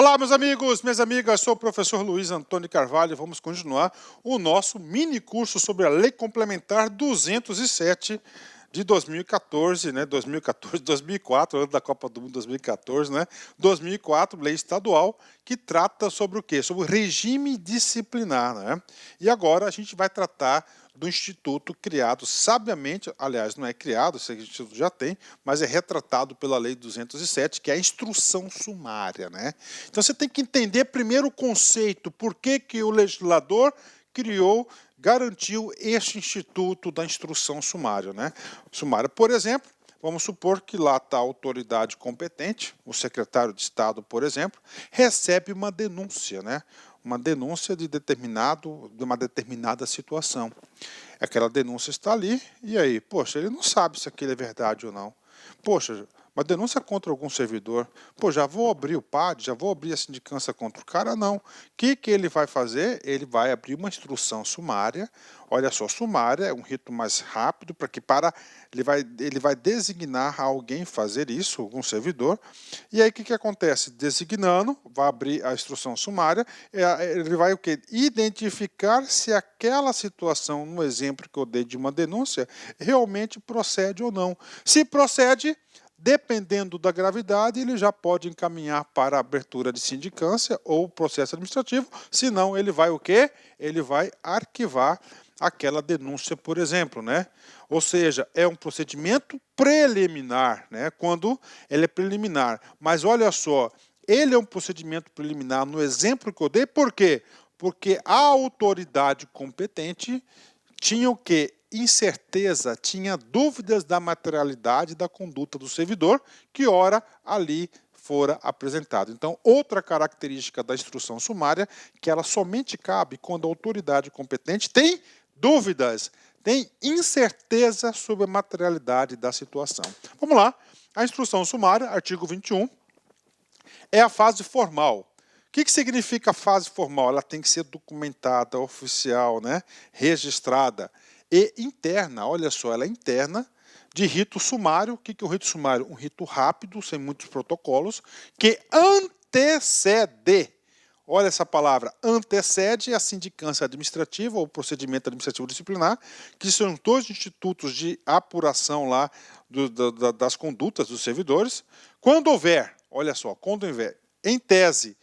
Olá, meus amigos, minhas amigas, sou o professor Luiz Antônio Carvalho e vamos continuar o nosso mini curso sobre a Lei Complementar 207 de 2014, né? 2004, ano da Copa do Mundo 2014, né? 2004, lei estadual, que trata sobre o quê? Sobre o regime disciplinar, né? E agora a gente vai tratar do instituto criado sabiamente, aliás, não é criado, esse instituto já tem, mas é retratado pela Lei 207, que é a instrução sumária, né? Então você tem que entender primeiro o conceito, por que que o legislador garantiu este instituto da instrução sumária, né? Sumária, por exemplo, vamos supor que lá está a autoridade competente, o secretário de Estado, por exemplo, recebe uma denúncia, né? Uma denúncia de uma determinada situação. Aquela denúncia está ali, e aí? Poxa, ele não sabe se aquilo é verdade ou não. Poxa, uma denúncia contra algum servidor. Pô, já vou abrir o PAD, já vou abrir a sindicância contra o cara? Não. O que que ele vai fazer? Ele vai abrir uma instrução sumária. Olha só, sumária é um rito mais rápido ele vai designar alguém fazer isso, algum servidor. E aí o que que acontece? Designando, vai abrir a instrução sumária, ele vai o quê? Identificar se aquela situação, no exemplo que eu dei de uma denúncia, realmente procede ou não. Se procede, dependendo da gravidade, ele já pode encaminhar para a abertura de sindicância ou processo administrativo, senão ele vai o quê? Ele vai arquivar aquela denúncia, por exemplo, né? Ou seja, é um procedimento preliminar, né? Quando ele é preliminar. Mas olha só, ele é um procedimento preliminar no exemplo que eu dei, por quê? Porque a autoridade competente tinha o quê? Incerteza, tinha dúvidas da materialidade da conduta do servidor, que ora ali fora apresentado. Então, outra característica da instrução sumária, que ela somente cabe quando a autoridade competente tem dúvidas, tem incerteza sobre a materialidade da situação. Vamos lá. A instrução sumária, artigo 21, é a fase formal. O que significa a fase formal? Ela tem que ser documentada, oficial, né? Registrada e interna. Olha só, ela é interna, de rito sumário. O que é o rito sumário? Um rito rápido, sem muitos protocolos, que antecede. Olha essa palavra, antecede a sindicância administrativa ou procedimento administrativo disciplinar, que são dois institutos de apuração lá das condutas dos servidores. Quando houver, olha só, quando houver, em tese,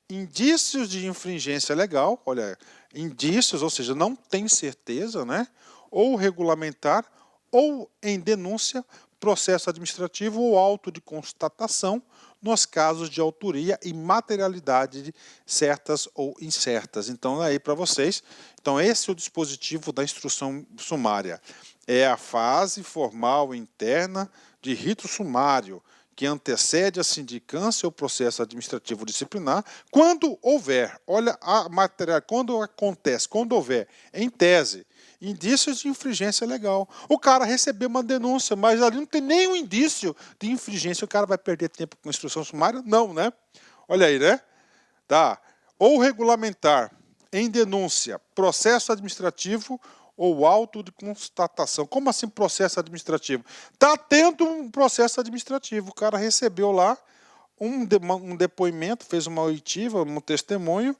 indícios de infringência legal, olha, indícios, ou seja, não tem certeza, né? Ou regulamentar, ou em denúncia, processo administrativo ou auto de constatação, nos casos de autoria e materialidade certas ou incertas. Então, aí para vocês. Então, esse é o dispositivo da instrução sumária. É a fase formal interna de rito sumário, que antecede a sindicância ou processo administrativo disciplinar, quando houver, olha a material, quando acontece, quando houver, em tese, indícios de infringência legal. O cara recebeu uma denúncia, mas ali não tem nenhum indício de infringência. O cara vai perder tempo com instrução sumária? Não, né? Olha aí, né? Tá. Ou regulamentar em denúncia, processo administrativo ou auto de constatação. Como assim processo administrativo? Está tendo um processo administrativo. O cara recebeu lá um depoimento, fez uma oitiva, um testemunho,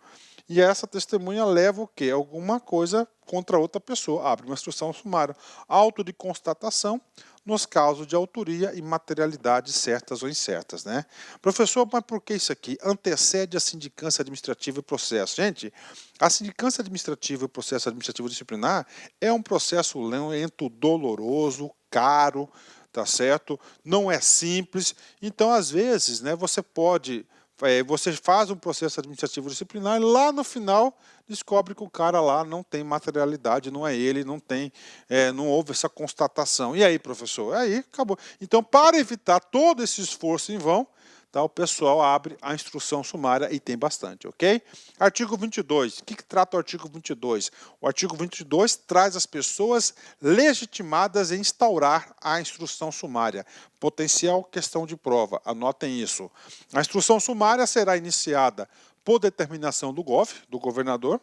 e essa testemunha leva o quê? Alguma coisa contra outra pessoa. Abre uma instrução sumária. Auto de constatação nos casos de autoria e materialidade certas ou incertas, né? Professor, mas por que isso aqui? Antecede a sindicância administrativa e processo. Gente, a sindicância administrativa e processo administrativo disciplinar é um processo lento, doloroso, caro, tá certo? Não é simples. Então, às vezes, né, você faz um processo administrativo disciplinar e lá no final descobre que o cara lá não tem materialidade, não é ele, não houve essa constatação. E aí, professor? Aí, acabou. Então, para evitar todo esse esforço em vão, tá, o pessoal abre a instrução sumária e tem bastante, ok? Artigo 22. O que trata o artigo 22? O artigo 22 traz as pessoas legitimadas em instaurar a instrução sumária. Potencial questão de prova. Anotem isso. A instrução sumária será iniciada por determinação do governador,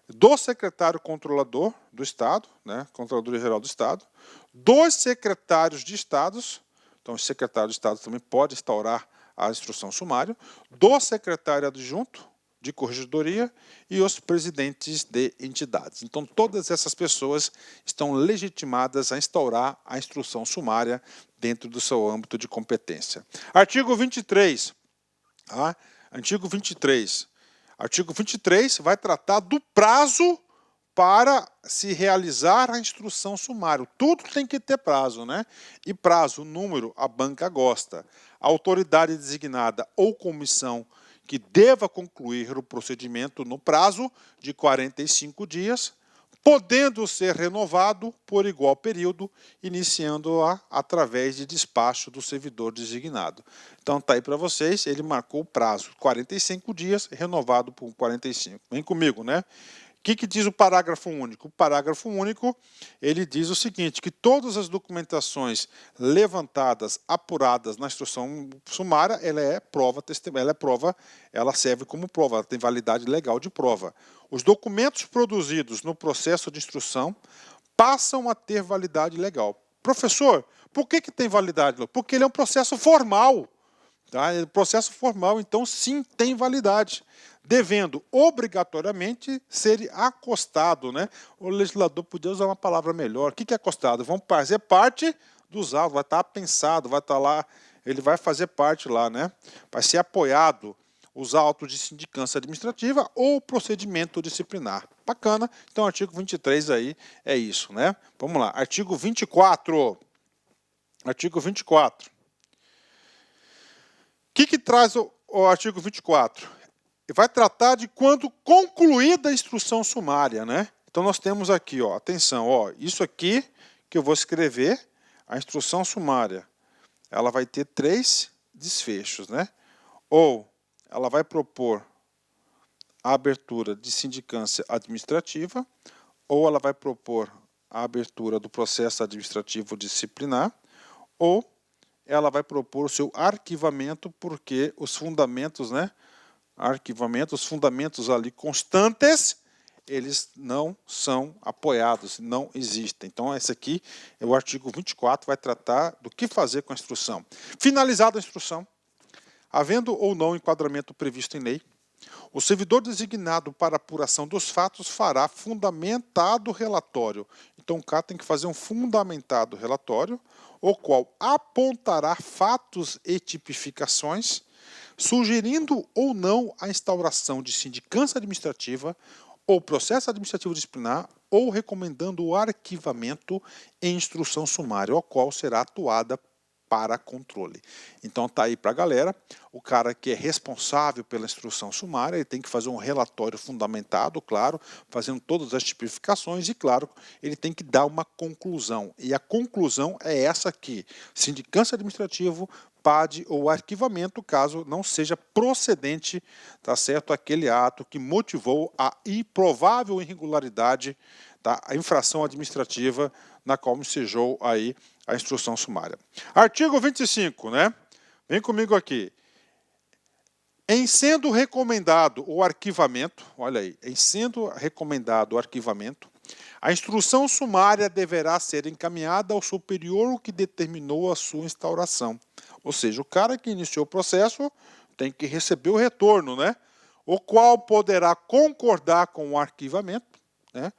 do secretário controlador do Estado, né, Controladoria-Geral do Estado, dos secretários de Estados. Então, o secretário de Estado também pode instaurar a instrução sumária, do secretário adjunto de corregedoria e os presidentes de entidades. Então, todas essas pessoas estão legitimadas a instaurar a instrução sumária dentro do seu âmbito de competência. Artigo 23. Artigo 23. Artigo 23 vai tratar do prazo para se realizar a instrução sumária. Tudo tem que ter prazo, né? E prazo, número, a banca gosta. A autoridade designada ou comissão que deva concluir o procedimento no prazo de 45 dias, podendo ser renovado por igual período, iniciando-a através de despacho do servidor designado. Então está aí para vocês, ele marcou o prazo, 45 dias, renovado por 45. Vem comigo, né? O que diz o parágrafo único? O parágrafo único, ele diz o seguinte, que todas as documentações levantadas, apuradas na instrução sumária, ela serve como prova, ela tem validade legal de prova. Os documentos produzidos no processo de instrução passam a ter validade legal. Professor, por que tem validade? Porque ele é um processo formal. Tá? É um processo formal, então sim, tem validade, devendo obrigatoriamente ser acostado, né? O legislador podia usar uma palavra melhor. O que é acostado? Vão fazer parte dos autos, vai estar pensado, vai estar lá, ele vai fazer parte lá, né? Vai ser apoiado os autos de sindicância administrativa ou procedimento disciplinar. Bacana. Então, artigo 23 aí é isso, né? Vamos lá. Artigo 24. Artigo 24. O que traz o artigo 24? Vai tratar de quando concluída a instrução sumária, né? Então nós temos aqui, ó, atenção, ó, isso aqui que eu vou escrever, a instrução sumária, ela vai ter 3 desfechos, né? Ou ela vai propor a abertura de sindicância administrativa, ou ela vai propor a abertura do processo administrativo disciplinar, ou ela vai propor o seu arquivamento, porque os fundamentos, né? Arquivamento, os fundamentos ali constantes, eles não são apoiados, não existem. Então, esse aqui é o artigo 24, vai tratar do que fazer com a instrução. Finalizada a instrução, havendo ou não enquadramento previsto em lei, o servidor designado para apuração dos fatos fará fundamentado relatório. Então, o cara tem que fazer um fundamentado relatório, o qual apontará fatos e tipificações, sugerindo ou não a instauração de sindicância administrativa ou processo administrativo disciplinar ou recomendando o arquivamento em instrução sumária, ao qual será atuada para controle. Então tá aí para a galera, o cara que é responsável pela instrução sumária, ele tem que fazer um relatório fundamentado, claro, fazendo todas as tipificações e, claro, ele tem que dar uma conclusão. E a conclusão é essa aqui, sindicância administrativo, PAD ou arquivamento, caso não seja procedente, tá certo, aquele ato que motivou a improvável irregularidade, tá, a infração administrativa na qual ensejou aí a instrução sumária. Artigo 25, né? Vem comigo aqui. Em sendo recomendado o arquivamento, olha aí, em sendo recomendado o arquivamento, a instrução sumária deverá ser encaminhada ao superior que determinou a sua instauração. Ou seja, o cara que iniciou o processo tem que receber o retorno, né? O qual poderá concordar com o arquivamento, né?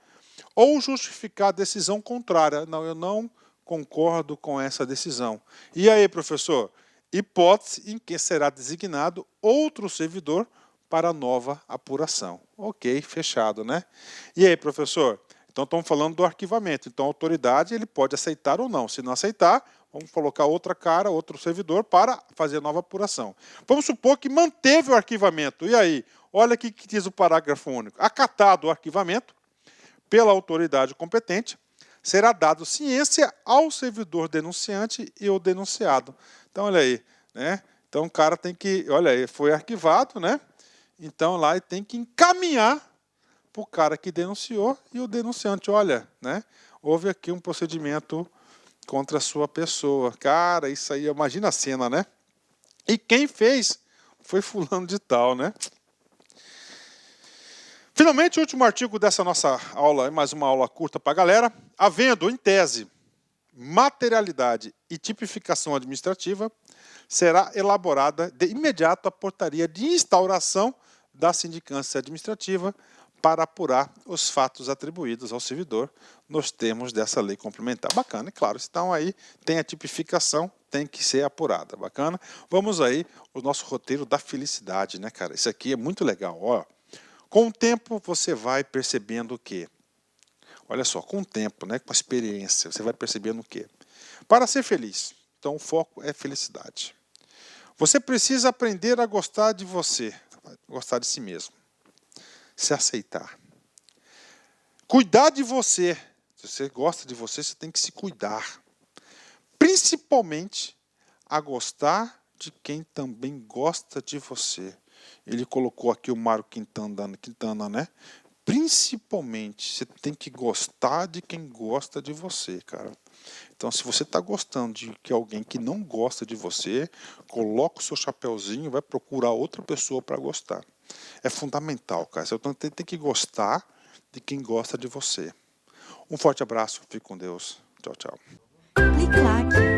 Ou justificar a decisão contrária. Não, eu não concordo com essa decisão. E aí, professor? Hipótese em que será designado outro servidor para nova apuração. Ok, fechado, né? E aí, professor? Então, estamos falando do arquivamento. Então, a autoridade ele pode aceitar ou não. Se não aceitar, vamos colocar outra cara, outro servidor para fazer nova apuração. Vamos supor que manteve o arquivamento. E aí? Olha aqui que diz o parágrafo único. Acatado o arquivamento pela autoridade competente, será dado ciência ao servidor denunciante e ao denunciado. Então, olha aí, né? Então, o cara tem que, olha aí, foi arquivado, né? Então, lá ele tem que encaminhar para o cara que denunciou e o denunciante, olha, né? Houve aqui um procedimento contra a sua pessoa. Cara, isso aí, imagina a cena, né? E quem fez foi fulano de tal, né? Finalmente, o último artigo dessa nossa aula, mais uma aula curta para a galera. Havendo, em tese, materialidade e tipificação administrativa, será elaborada de imediato a portaria de instauração da sindicância administrativa para apurar os fatos atribuídos ao servidor nos termos dessa lei complementar. Bacana, e claro, então aí tem a tipificação, tem que ser apurada. Bacana? Vamos aí, o nosso roteiro da felicidade, né, cara? Isso aqui é muito legal, ó. Com o tempo você vai percebendo o quê? Olha só, com o tempo, né, com a experiência, você vai percebendo o quê? Para ser feliz, então o foco é felicidade. Você precisa aprender a gostar de você, gostar de si mesmo, se aceitar. Cuidar de você. Se você gosta de você, você tem que se cuidar. Principalmente a gostar de quem também gosta de você. Ele colocou aqui o Mário Quintana, né? Principalmente, você tem que gostar de quem gosta de você, cara. Então, se você está gostando de que alguém que não gosta de você, coloca o seu chapéuzinho e vai procurar outra pessoa para gostar. É fundamental, cara. Você tem que gostar de quem gosta de você. Um forte abraço, fique com Deus. Tchau, tchau. Clique like.